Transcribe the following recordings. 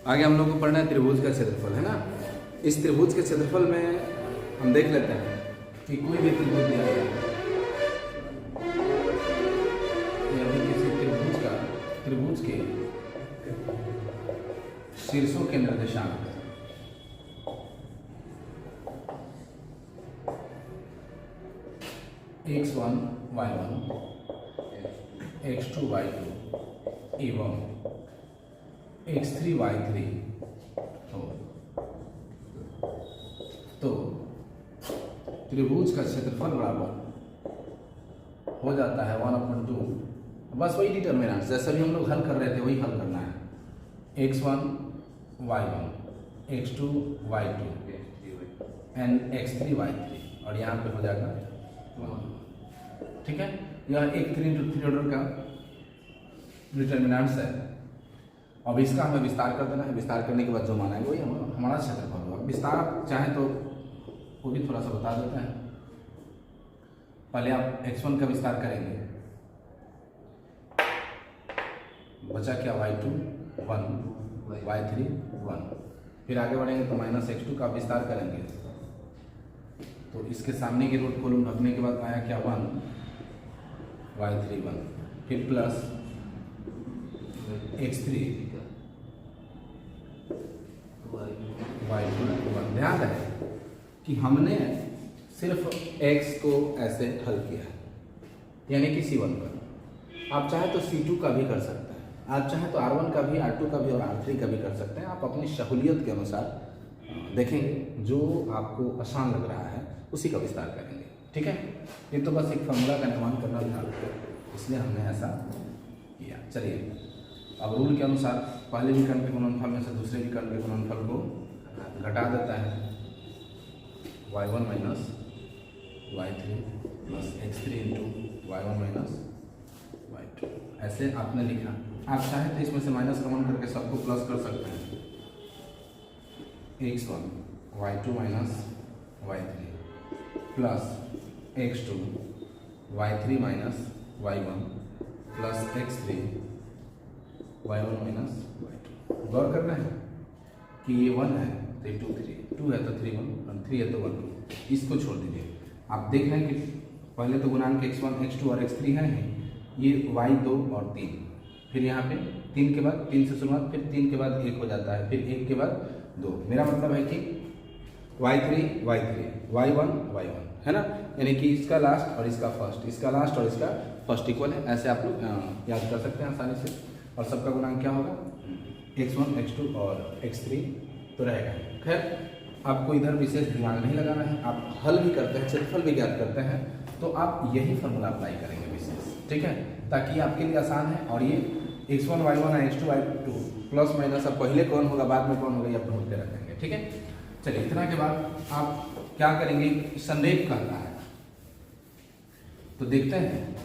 आगे हम लोग को पढ़ना है त्रिभुज का क्षेत्रफल, है ना। इस त्रिभुज के क्षेत्रफल में हम देख लेते हैं कि कोई भी त्रिभुज दिया गया है, यदि किसी त्रिभुज के शीर्षों के निर्देशांक x1 y1 x2 y2 एवं x3 y3 तो त्रिभुज का क्षेत्रफल बराबर हो जाता है 1/2। बस वही डिटर्मिनेंट जैसा भी हम लोग हल कर रहे थे वही हल करना है। x1 y1 x2 y2 and x3 y3 और यहाँ पे हो जाएगा 1। ठीक है, यह एक 3 ऑर्डर का डिटर्मिनेंट्स है। अब इसका हमें विस्तार कर देना है। विस्तार करने के बाद जो माना है वही हमारा क्षेत्रफल होगा। विस्तार चाहे तो वो भी थोड़ा सा बता देते हैं। पहले आप x1 का विस्तार करेंगे, बचा क्या y2 1 y3 1। फिर आगे बढ़ेंगे तो -x2 का विस्तार करेंगे तो इसके सामने की रूट कॉलम रखने के बाद आया क्या 1 y3 1। फिर प्लस x3 y2 1। ध्यान रहे कि हमने सिर्फ x को ऐसे हल किया है, यानी कि C1 पर। आप चाहे तो C2 का भी कर सकते हैं, आप चाहे तो R1 का भी, R2 का भी और R3 का भी कर सकते हैं। आप अपनी सहूलियत के अनुसार देखेंगे, जो आपको आसान लग रहा है उसी का विस्तार करेंगे। ठीक है, ये तो बस एक फॉर्मूला का निर्माण करना था, इसलिए हमने ऐसा किया। चलिए, अब रूल के अनुसार पहले विकर्ण के गुणनफल में से दूसरे विकर्ण के गुणनफल को घटा देता है। y1 minus y3 plus x3 into y1 minus y2। ऐसे आपने लिखा। आप चाहे तो इसमें से माइनस कॉमन करके सबको प्लस कर सकते हैं। x1 y2 minus y3 plus x2 y3 minus y1 plus x3 y1 minus y2। गौर करना है कि ये 1 है तो ये 2 3, 2 है तो 3 1 और 3 है तो 1 2। इसको छोड़ दीजिए। आप देख रहे हैं कि पहले तो गुणांक x1 x2 और x3 है, ये y2 और 3। फिर यहाँ पे 3 के बाद 3 से शुरुआत, फिर 3 के बाद 1 हो जाता है, फिर 1 के बाद 2। मेरा मतलब है कि y3 y3 y1 y1, है ना। यानी कि इसका लास्ट और इसका फर्स्ट, इसका लास्ट और इसका फर्स्ट इक्वल है। ऐसे आप लोग याद कर सकते हैं आसानी से। और सबका गुणांक क्या होगा x1 x2 और x3 तो रहेगा। खैर, आपको इधर विशेष दिमाग नहीं लगाना है। आप हल भी करते हैं, क्षेत्रफल भी ज्ञात करते हैं तो आप यही फॉर्मूला अप्लाई करेंगे विशेष। ठीक है, ताकि आपके लिए आसान है। और ये x1 y1 x2 y2 plus minus अब पहले कौन होगा बाद में कौन होगा ये अपने होते रखेंगे। ठीक है, चलिए, इतना के बाद आप क्या करेंगे, संरेख कहता है तो देखते हैं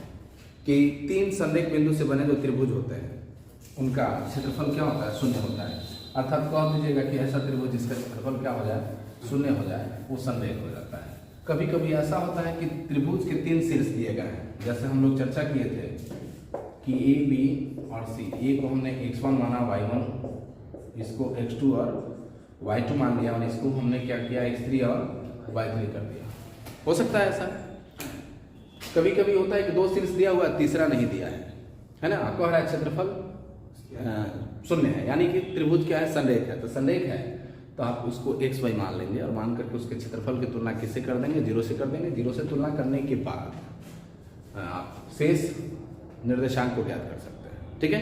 कि 3 संरेख बिंदु से बने जो त्रिभुज होते हैं उनका क्षेत्रफल क्या होता है, 0 होता है। अर्थात कह दीजिएगा कि ऐसा त्रिभुज जिसका क्षेत्रफल क्या हो जाए, 0 हो जाए, वो संरेख हो जाता है। कभी कभी ऐसा होता है कि त्रिभुज के 3 शीर्ष दिए गए हैं, जैसे हम लोग चर्चा किए थे कि A B और C। A को हमने x1 माना y1, इसको x2 और y2 मान लिया, और इसको हमने क्या किया x3 और y3 कर दिया। हो सकता है ऐसा। कभी कभी होता है कि 2 शीर्ष दिया हुआ, तीसरा नहीं दिया है ना। कह रहा है क्षेत्रफल 0 है, यानी कि त्रिभुज क्या है, संरेख है। तो संरेख है तो आप उसको x y मान लेंगे और मान करके उसके क्षेत्रफल की तुलना किससे कर देंगे, 0 से कर देंगे। 0 से तुलना करने के बाद आप शेष निर्देशांक को ज्ञात कर सकते हैं। ठीक है,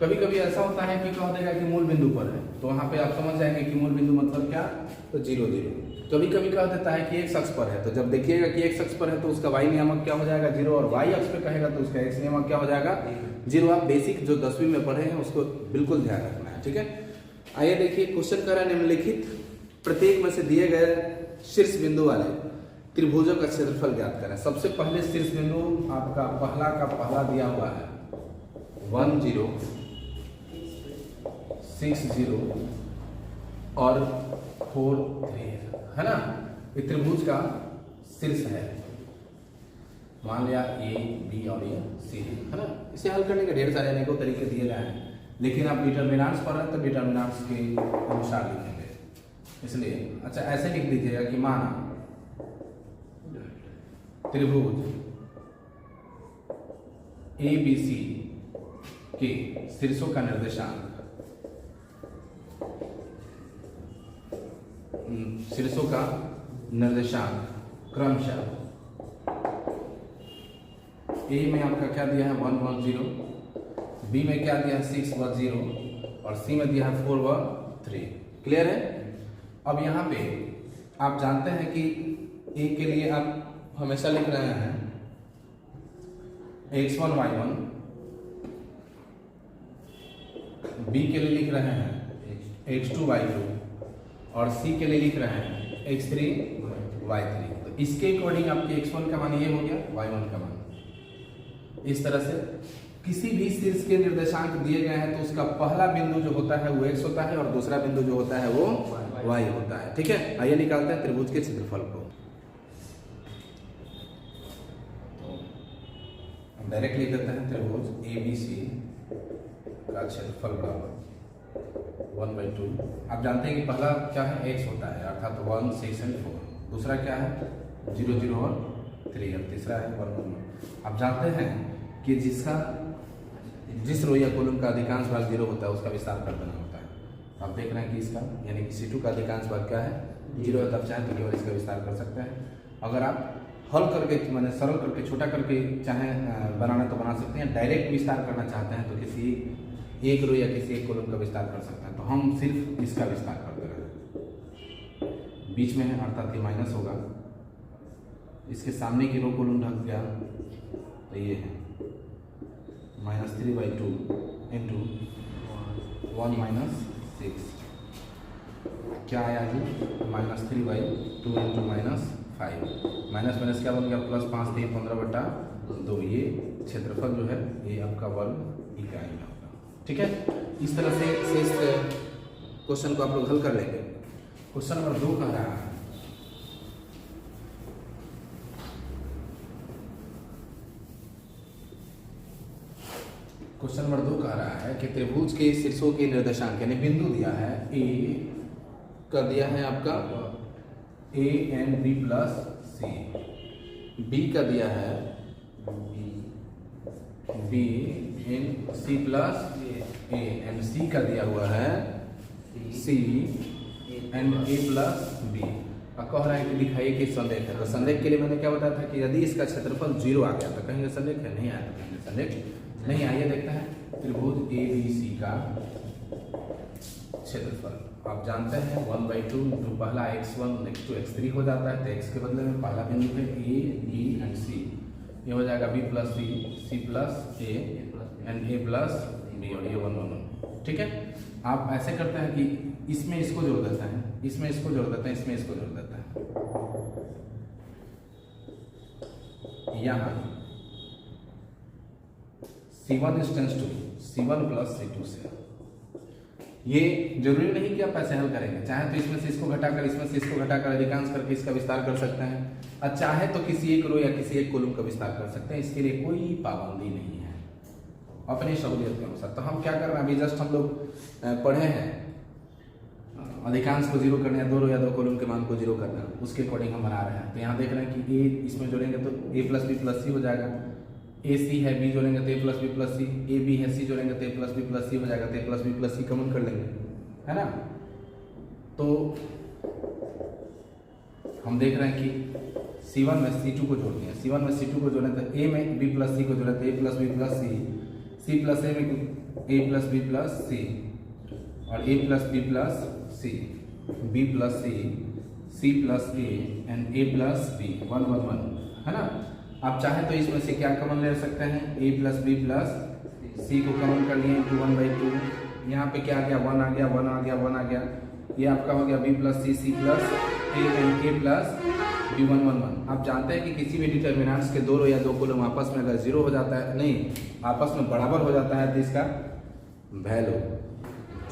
कभी कभी ऐसा होता है कि कह देगा कि मूल बिंदु पर है, तो वहाँ पे आप समझ जाएंगे कि मूल बिंदु मतलब क्या, तो 0 0। कभी कभी कह देता है कि x अक्ष पर है, तो जब देखिएगा कि x अक्ष पर है तो उसका y नियामक क्या हो जाएगा, 0। और y अक्ष पे कहेगा तो उसका x नियामक क्या हो जाएगा, 0। आप बेसिक जो 10वीं में पढ़े हैं उसको बिल्कुल ध्यान रखना है। ठीक है, आइए देखिए, क्वेश्चन कर रहा है निम्नलिखित प्रत्येक में से दिए गए शीर्ष बिंदु वाले त्रिभुजों का क्षेत्रफल ज्ञात करें। सबसे पहले शीर्ष बिंदु आपका पहला का पहला दिया हुआ है 1 0 6 0 और 4 3, है ना। ये त्रिभुज का शीर्ष है, मान लिया A B और ये C, है ना। इसे हल करने के ढेर सारे अनेकों तरीके दिए गए हैं, लेकिन आप डिटर्मिनेंट्स पढ़ रहे हैं तो डिटर्मिनेंट्स के अनुसार लिखेंगे, इसलिए अच्छा ऐसे लिख दीजिएगा कि माना त्रिभुज ABC के शीर्षों का निर्देशांक क्रमशः A में आपका क्या दिया है 1 1 0, B में क्या दिया है 6 1 0 और C में दिया है 4 1 3। क्लियर है? अब यहाँ पे आप जानते हैं कि A के लिए आप हमेशा लिख रहे हैं x1 y1, B के लिए लिख रहे हैं x2 y2 और C के लिए लिख रहे हैं x3 y3। तो इसके अकॉर्डिंग आपके x1 का मान ये हो गया, y1 का मान। इस तरह से किसी भी शीर्ष के निर्देशांक दिए गए हैं तो उसका पहला बिंदु जो होता है वो x होता है और दूसरा बिंदु जो होता है वो y होता है। ठीक है, आइए निकालते हैं त्रिभुज के क्षेत्रफल को। तो डायरेक्ट लिख देते हैं त्रिभुज ABC का क्षेत्रफल बराबर 1/2। आप जानते हैं कि पहला क्या है x होता है अर्थात 1 6 और 4, दूसरा क्या है 0 0 और 3 और तीसरा है 1 1 1। आप जानते हैं कि जिस रो या कॉलम का अधिकांश भाग 0 होता है उसका विस्तार कर देना होता है। आप देख रहे हैं कि इसका यानी कि C2 का अधिकांश भाग क्या है 0 है, तब चाहे तो केवल इसका विस्तार कर सकते हैं। अगर आप हल करके मैंने सरल करके छोटा करके चाहे बनाना तो बना सकते हैं, डायरेक्ट विस्तार करना चाहते हैं तो किसी एक रो या किसी एक कॉलम का विस्तार कर सकते हैं। तो हम सिर्फ इसका विस्तार कर दे रहे हैं, बीच में है अर्थात ये माइनस होगा, इसके सामने की रो कॉलम ढक गया तो ये है -3/2 इंटू 1 - 6 क्या आया जी -3/2 इंटू -5 माइनस माइनस क्या बन गया +5 3 15/2। ये क्षेत्रफल जो है ये आपका वर्ग इकाई में होगा। ठीक है, इस तरह से इस क्वेश्चन को आप लोग हल कर लेंगे। क्वेश्चन नंबर 2 कह रहा है कि त्रिभुज के शीर्षों के निर्देशांक यानी बिंदु दिया है A का दिया है आपका A and B plus C, B का दिया है B and C plus A and C का दिया हुआ है C and A plus B। कह रहा है कि दिखाइए कि संरेख है। तो संरेख के लिए मैंने क्या बताया था कि यदि इसका क्षेत्रफल 0 आ गया तो कहेंगे संरेख है, नहीं आया तो कहेंगे संरेख नहीं। आइए देखते हैं त्रिभुज ABC का क्षेत्रफल। आप जानते हैं 1/2 इंटू पहला x1 नेक्स्ट टू x3 हो जाता है, तो x के बदले में पहला बिंदु है A B एंड C, ये हो जाएगा B plus C, C plus A and A plus B और ये 1 1 1। ठीक है, आप ऐसे करते हैं कि इसमें इसको जोड़ देते हैं, इसमें इसको जोड़ देते हैं, इसमें इसको जोड़ देते हैं। यहाँ C1 tends to C1 plus C2 से। ये जरूरी नहीं कि आप ऐसे हल करेंगे, चाहे तो इसमें से इसको घटाकर इसमें से इसको घटाकर अधिकांश करके इसका विस्तार कर सकते हैं, और चाहे तो किसी एक रो या किसी एक कॉलम का विस्तार कर सकते हैं। इसके लिए कोई पाबंदी नहीं है, अपनी सहूलियत के अनुसार। तो हम क्या कर रहे हैं, अभी जस्ट हम लोग पढ़े हैं अधिकांश को 0 करना है, 2 रो या 2 कॉलम के मान को 0 करना, उसके अकॉर्डिंग हम बना रहे हैं। तो यहाँ देख रहे हैं कि A इसमें जोड़ेंगे तो A plus B plus C हो जाएगा, AC है B जोड़ेंगे तो A plus B plus C, AB है C जोड़ेंगे तो A plus B plus C हो जाएगा, तो A plus B plus C common कर लेंगे, है ना। तो हम देख रहे हैं कि C1 में C2 को जोड़ दिया, C1 में C2 को जोड़े तो A में B plus C को जोड़े तो A plus B plus C, C plus A में A plus B plus C और A plus B plus C, B plus C, C plus A and A plus B 1 1 1, है ना। आप चाहे तो इसमें से क्या कॉमन ले सकते हैं, A plus B plus C को कॉमन कर लिए इंटू 1/2। यहाँ पे क्या आ गया 1 आ गया, 1 आ गया, 1 आ गया, ये आपका हो गया B plus C, C plus A and A plus B 1 1 1। आप जानते हैं कि किसी भी डिटर्मिनेंट्स के 2 रो या 2 कॉलम आपस में अगर 0 हो जाता है, नहीं आपस में बराबर हो जाता है, तो इसका वैल्यू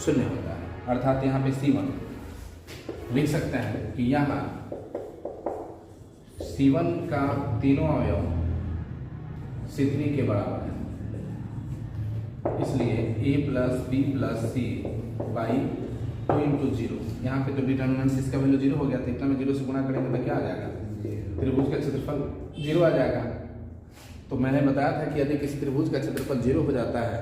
0 होता है। अर्थात यहाँ पे C1 लिख सकते हैं कि यहाँ C1 का तीनों अवयव C3 के बराबर है। इसलिए a plus B plus C by 2 into 0। यहाँ पे तो डिटर्मिनेंट इसका वैल्यू 0 हो गया, तो इतना में 0 से गुना करेंगे तो क्या आ जाएगा, त्रिभुज का क्षेत्रफल 0 आ जाएगा। तो मैंने बताया था कि यदि किसी त्रिभुज का क्षेत्रफल 0 हो जाता है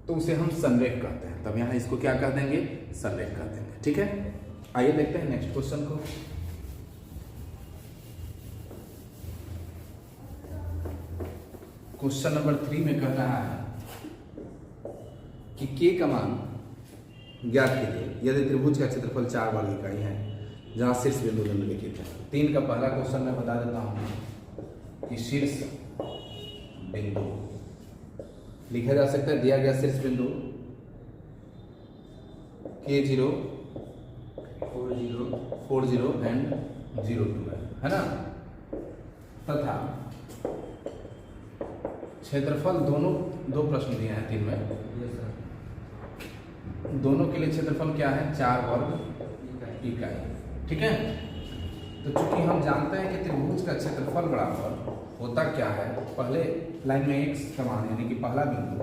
तो उसे हम संरेख कहते हैं। तब यहाँ इसको क्या कह देंगे, संरेख कह देंगे। ठीक है, आइए देखते हैं नेक्स्ट क्वेश्चन को। क्वेश्चन नंबर 3 में कह रहा है कि k का मान ज्ञात कीजिए यदि त्रिभुज का क्षेत्रफल 4 वर्ग इकाई है जहां शीर्ष बिंदु निम्नलिखित है। 3 का पहला क्वेश्चन मैं बता देता हूं कि शीर्ष बिंदु लिखा जा सकता है, दिया गया शीर्ष बिंदु K0 40 एंड 02 है ना, तथा क्षेत्रफल दो प्रश्न दिए हैं 3 में, दोनों के लिए क्षेत्रफल क्या है, 4 वर्ग इकाई। ठीक है, तो चूंकि हम जानते हैं कि त्रिभुज का क्षेत्रफल बराबर होता क्या है, पहले लाइन में x का मान यानी कि पहला बिंदु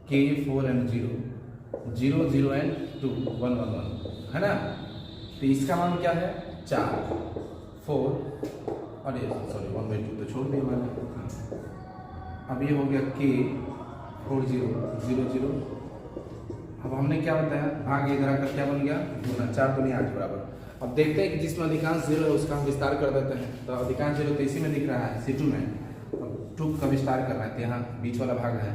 K 4 एंड 0 0 एंड 2 1 1 1 है ना, तो इसका मान क्या है 4 4 और ये सॉरी 1/2 तो छोड़ दिया मैंने। अब ये हो गया K 4 0 0 0। अब हमने क्या बताया, भाग इधर आकर क्या बन गया, गुना 4 दूनी 8 बराबर। अब देखते हैं कि जिसमें अधिकांश 0 है उसका हम विस्तार कर देते हैं। तो अधिकांश 0 तो इसी में दिख रहा है C2 में, अब 2 का विस्तार करना है तो यहाँ बीच वाला भाग है,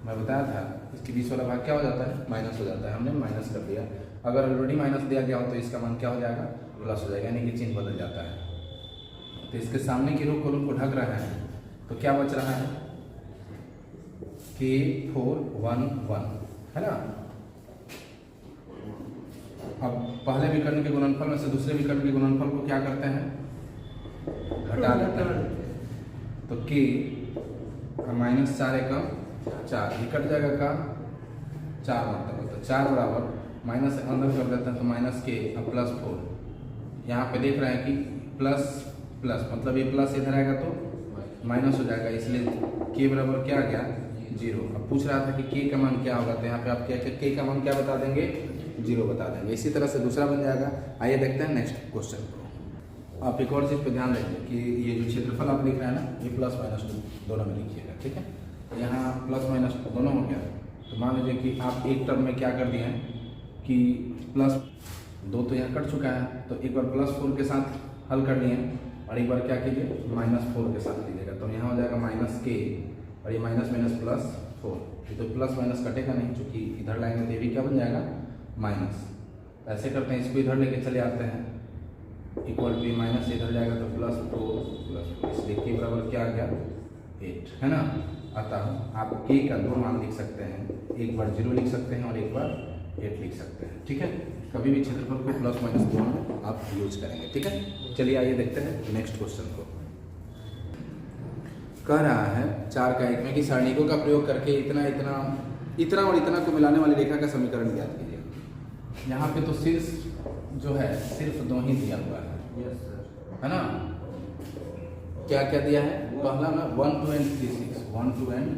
मैं बताया था इसके बीच वाला भाग क्या हो जाता है, माइनस हो जाता है, हमने माइनस कर दिया। अगर ऑलरेडी माइनस दिया गया हो तो इसका मान क्या हो जाएगा, प्लस हो जाएगा, यानी कि चिन्ह बदल जाता है। तो इसके सामने की रो कॉलम को ढक रहा है, तो क्या बच रहा है K 4 1 1 है ना। अब पहले विकर्ण के गुणनफल में से दूसरे विकर्ण के गुणनफल को क्या करते हैं, घटा लेते हैं, तो K -4 एकम 4 ये कट जाएगा का 4 मतलब, तो 4 बराबर माइनस अंदर कर देते हैं तो माइनस K अब प्लस 4। यहाँ पे देख रहे हैं कि प्लस प्लस मतलब ये प्लस इधर आएगा तो माइनस हो जाएगा, इसलिए K बराबर क्या आ गया 0। अब पूछ रहा था कि K का मान क्या होगा, तो यहाँ पे आप क्या K का मान क्या बता देंगे, 0 बता देंगे। इसी तरह से दूसरा बन जाएगा। आइए देखते हैं नेक्स्ट क्वेश्चन को। आप एक और चीज़ पे ध्यान देंगे कि ये जो क्षेत्रफल आप लिख रहे हैं ना, ये प्लस माइनस दोनों में लिखिएगा। ठीक है, तो यहाँ प्लस माइनस दोनों हो गया, तो मान लीजिए कि आप एक टर्म में क्या कर दिए हैं कि प्लस 2 तो यहाँ कट चुका है, तो एक बार प्लस 4 के साथ हल कर लिए और एक बार क्या कीजिए -4 के साथ लीजिएगा, तो यहाँ हो जाएगा -K और ये माइनस माइनस प्लस 4। ये तो प्लस माइनस कटेगा नहीं, क्योंकि इधर लाएंगे तो ये भी क्या बन जाएगा माइनस। ऐसे करते हैं, इसको इधर लेके चले आते हैं, इक्वल टू माइनस इधर जाएगा तो +4 इसलिए K बराबर क्या आ गया 8 है ना। अतः आप K का 2 मान लिख सकते हैं, एक बार 0 लिख सकते हैं और एक बार 8 लिख सकते हैं। ठीक है, कभी भी क्षेत्रफल को प्लस माइनस दोनों आप यूज करेंगे। ठीक है, चलिए आइए देखते हैं नेक्स्ट क्वेश्चन को। कह रहा है 4 का 1 में कि सारणिकों का प्रयोग करके इतना इतना इतना और इतना को मिलाने वाली रेखा का समीकरण ज्ञात कीजिए। यहाँ पे तो शीर्ष जो है सिर्फ 2 ही दिया हुआ है, है ना। क्या क्या दिया है, पहला ना 1 2 एंड 3 6 1 2 एंड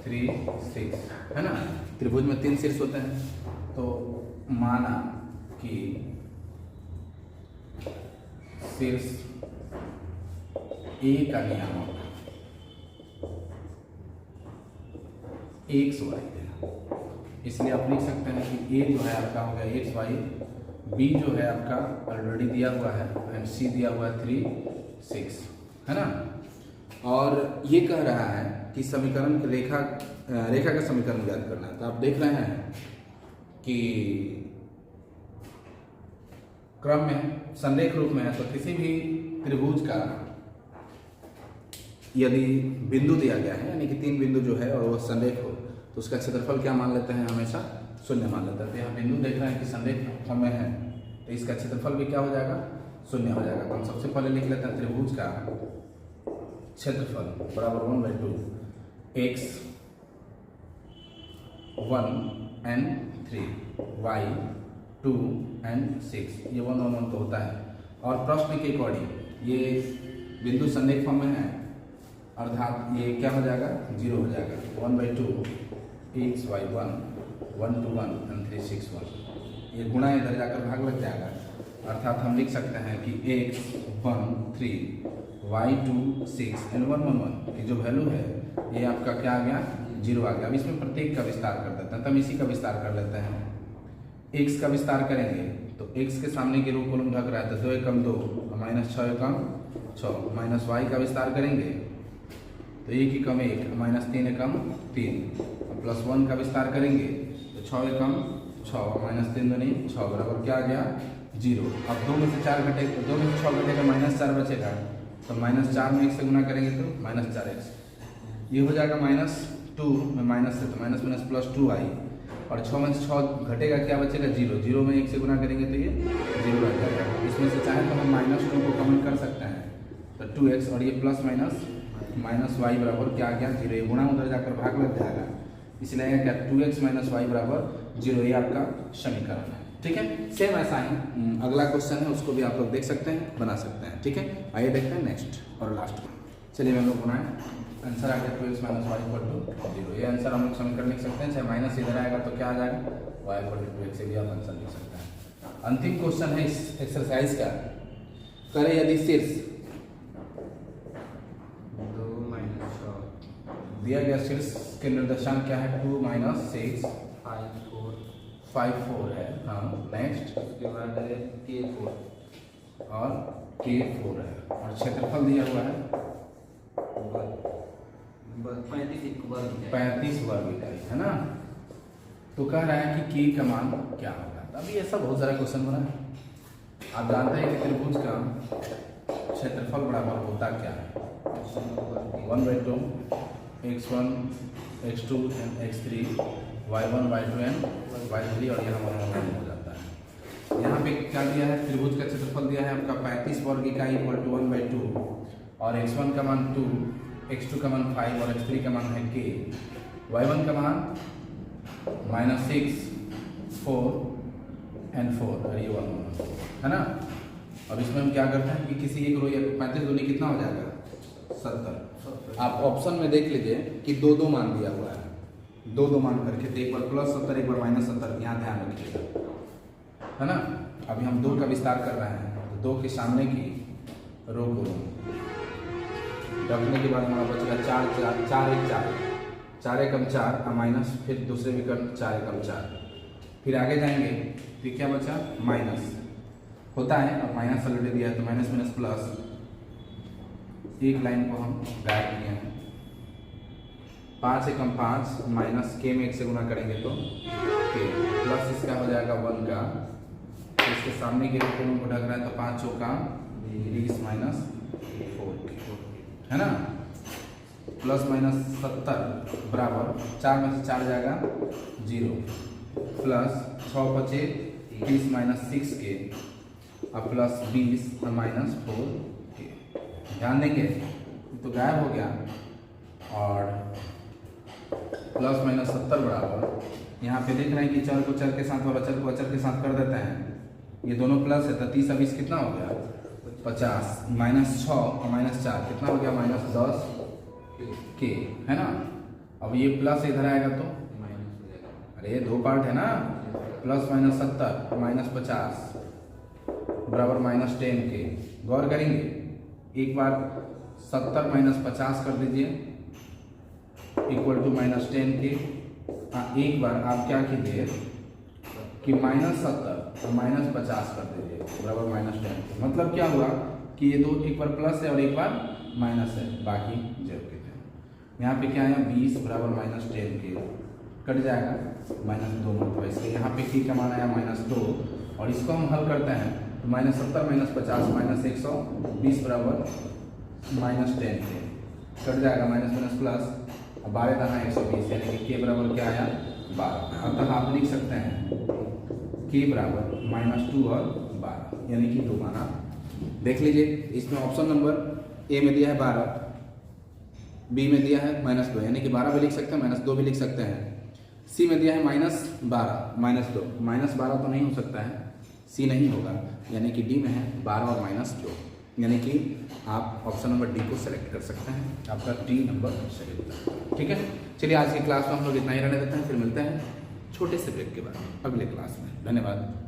3 6 है ना। त्रिभुज में 3 शीर्ष होते हैं, तो माना कि शीर्ष A का नियामक XY है, इसलिए आप लिख सकते हैं कि A जो है आपका हो गया XY, B जो है आपका ऑलरेडी दिया हुआ है एंड C दिया हुआ है 3 6 है ना। और ये कह रहा है कि समीकरण रेखा का समीकरण ज्ञात करना है। तो आप देख रहे हैं कि क्रम में संरेख रूप में है, तो किसी भी त्रिभुज का यदि बिंदु दिया गया है यानी कि 3 बिंदु जो है और वो संरेख हो, तो उसका क्षेत्रफल क्या मान लेते हैं, हमेशा 0 मान लेते हैं। तो यहाँ बिंदु देख रहे हैं कि संरेख में है, तो इसका क्षेत्रफल भी क्या हो जाएगा 0 हो जाएगा। तो हम सबसे पहले लिख लेते हैं त्रिभुज का क्षेत्रफल बराबर 1/2 x 1 and 3 y 2 and 6, ये 1 1 1 तो होता है। और प्रश्न के अकॉर्डिंग ये बिंदु संरेख में है, अर्थात ये क्या हो जाएगा, 0 हो जाएगा। 1/2 xy1 1 to 1 and 3 6 1, ये गुणा इधर जाकर भाग लग जाएगा। अर्थात हम लिख सकते हैं कि x1 3 y2 6 and 1 1 1, ये जो वैल्यू है ये आपका क्या आ गया, 0 आ गया। अब इसमें प्रत्येक का विस्तार कर देते हैं, तब इसी का विस्तार कर लेते हैं। x का विस्तार करेंगे तो x के सामने के रो कॉलम ढक रहा है तो 2 एकम 2 माइनस 6 एकम 6, माइनस y का विस्तार करेंगे तो 1 एकम 1 माइनस 3 एकम 3, प्लस 1 का विस्तार करेंगे तो 6 एकम 6 माइनस 3 दूनी 6 बराबर क्या आ गया, 0। अब 2 में से 4 घटे, 2 में से 6 घटेगा माइनस 4 बचेगा, तो माइनस 4 में 1 से गुना करेंगे तो माइनस 4x, ये हो जाएगा माइनस 2 में माइनस से तो माइनस माइनस प्लस 2i, और 6 में से 6 घटेगा क्या बचेगा, 0। 0 में 1 से गुना करेंगे तो ये 0 रह जाएगा। इसमें से चाहे तो हम माइनस 2 को कमेंट कर सकते हैं, तो 2x और ये प्लस माइनस y बराबर क्या आ गया, 0। ये गुणा उधर जाकर भाग लग जाएगा, इसलिए आएगा क्या, 2x माइनस y बराबर 0, ये आपका समीकरण है। ठीक है, सेम ऐसा ही अगला क्वेश्चन है, उसको भी आप लोग देख सकते हैं, बना सकते हैं। ठीक है, आइए देखते हैं नेक्स्ट और लास्ट में। चलिए हम लोग बनाएं, आंसर आ गया 2x minus y equal to 0। ये आंसर हम लोग समीकरण लिख सकते हैं, चाहे माइनस इधर आएगा तो क्या आ जाएगा, y इक्वल टू 2x, से भी आप आंसर लिख सकते हैं। अंतिम क्वेश्चन है इस एक्सरसाइज का, करें यदि शीर्ष दिया गया शीर्ष के निर्देशांक क्या है, 2 माइनस 6 5 4 है। हाँ, नेक्स्ट उसके बाद है K4 और K4 है, और क्षेत्रफल दिया हुआ है 35 वर्ग इकाई है ना। तो कह रहा है कि K का मान क्या होगा। अभी ऐसा बहुत सारा क्वेश्चन बना है। आप जानते हैं कि त्रिभुज का क्षेत्रफल बराबर होता क्या है, 1/2 x1 x2 and x3 y1 y2 and y3, और यहाँ मनोरंजन हो जाता है। यहाँ पे क्या दिया है, त्रिभुज का क्षेत्रफल दिया है आपका 35 वर्ग इकाई इक्वल टू 1/2, और x1 का मान 2, x2 का मान 5 और x3 का मान है k, y1 का मान -6 4 and 4 और ये 1 है ना। अब इसमें हम क्या करते हैं कि किसी एक रो, 35 दूनी कितना हो जाएगा, 70। आप ऑप्शन में देख लीजिए कि 2 मान दिया हुआ है, 2 मान करके, तो एक बार प्लस 70 एक बार माइनस 70, यहाँ ध्यान रखिएगा, है ना। अभी हम 2 का विस्तार कर रहे हैं, तो 2 के सामने की रो को रखने के बाद हमारा बचेगा 4 एकम 4 माइनस, फिर दूसरे विकल्प 4 एकम 4, फिर आगे जाएंगे तो क्या बचा, माइनस होता है। अब माइनस ऑलरेडी दिया है तो माइनस माइनस प्लस, एक लाइन को हम गायब किए हैं, 5 एकम 5 माइनस k में 1 से गुना करेंगे तो k, प्लस इसका हो जाएगा 1 का, इसके सामने के रूप को ढक रहा है तो 5 चौका 20 माइनस 4 है ना, प्लस माइनस 70 बराबर 4 में से 4 जाएगा 0, प्लस 6 बचे 30 माइनस 6k, अब प्लस 20 माइनस 4k। ध्यान देंगे तो गायब हो गया, और प्लस माइनस 70 बराबर, यहाँ पे देख रहे हैं कि चर को चर के साथ और अचर को अचर के साथ कर देते हैं, ये दोनों प्लस है तो 30 20 कितना हो गया, 50, माइनस 6 और माइनस 4 कितना हो गया, माइनस 10 k है ना। अब ये प्लस इधर आएगा तो माइनस हो जाएगा, अरे 2 पार्ट है ना, प्लस माइनस 70 माइनस 50 बराबर माइनस 10k। गौर करेंगे, एक बार 70 माइनस 50 कर दीजिए इक्वल टू माइनस 10k। एक बार आप क्या कीजिए कि माइनस 70 और माइनस 50 कर दीजिए बराबर माइनस 10k। मतलब क्या हुआ कि ये 2 एक बार प्लस है और एक बार माइनस है, बाकी 0 के थे। यहाँ पे क्या है, 20 बराबर माइनस 10k कट जाएगा माइनस 2 मतलब, इसलिए यहाँ पे k का मान आया -2, और इसको हम हल करते हैं तो माइनस 70 माइनस 50 माइनस 120 बराबर माइनस 10k कट जाएगा, माइनस माइनस प्लस, 12 दहा 120, यानी कि k बराबर क्या आया, 12। अतः आप लिख सकते हैं k बराबर -2 और 12, यानी कि 2 माना। देख लीजिए, इसमें ऑप्शन नंबर ए में दिया है 12, बी में दिया है -2, यानी कि 12 भी लिख सकते हैं, -2 भी लिख सकते हैं। सी में दिया है -12 -2, -12 तो नहीं हो सकता है, सी नहीं होगा, यानी कि डी में है 12 और -2। यानी कि आप ऑप्शन नंबर डी को सेलेक्ट कर सकते हैं, आपका डी नंबर सही होता है। ठीक है, चलिए आज की क्लास में हम लोग इतना ही रहने देते हैं, फिर मिलते हैं छोटे से ब्रेक के बाद अगले क्लास में। धन्यवाद।